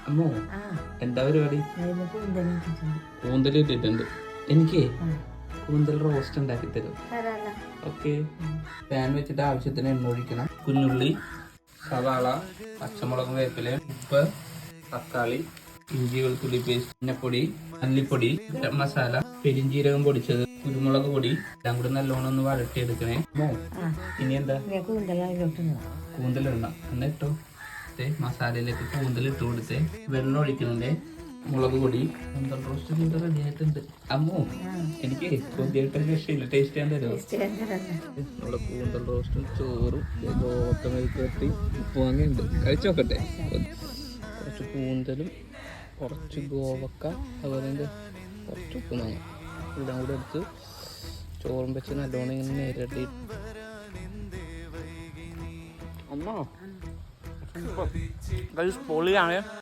അമ്മോ എന്താ പരിപാടി? കൂന്തൽ ഇട്ടിട്ടുണ്ട്. എനിക്ക് കൂന്തൽ റോസ്റ്റ് ഉണ്ടാക്കി തരും. ഓക്കെ. പാൻ വെച്ചിട്ട് ആവശ്യത്തിന് എണ്ണ ഒഴിക്കണം. കുഞ്ഞുള്ളി, സവാള, പച്ചമുളക്, വേപ്പില, ഉപ്പ്, തക്കാളി, ഇഞ്ചി വെളുത്തുള്ളി പേസ്റ്റ്, മഞ്ഞപ്പൊടി, മല്ലിപ്പൊടി, ഗരം മസാല, പെരിഞ്ചീരകം പൊടിച്ചത്, കുരുമുളക് പൊടി എല്ലാം കൂടി നല്ലോണം ഒന്ന് വഴട്ടിയെടുക്കണേ. ഇനി എന്താ? കൂന്തലിടണം. എന്നിട്ടോ മസാലയിലേക്ക് കൂന്തൽ ഇട്ട് കൊടുത്ത് വെള്ളം ഒഴിക്കുന്നുണ്ട്. മുളക് പൊടി, കൂന്തൽ റോസ്റ്റ് കൂന്തൽ റെഡി ആയിട്ടുണ്ട്. അമ്മോ എനിക്ക് പുതിയായിട്ട് രക്ഷയില്ല. ടേസ്റ്റ് ചെയ്യാൻ തരുമോ? നമ്മുടെ കൂന്തൽ റോസ്റ്റും ചോറും കെട്ടി ഉപ്പ് വാങ്ങിയുണ്ട്. കഴിച്ചു നോക്കട്ടെ. കുറച്ച് കൂന്തലും കുറച്ച് ഗോവക്ക അതുപോലെ കുറച്ച് ഉപ്പ് വാങ്ങും. എല്ലാം കൂടെ എടുത്ത് ചോറും വെച്ച് നല്ലോണം ഇങ്ങനെ നേരിട്ട് അമ്മ പൊളിയാണ്.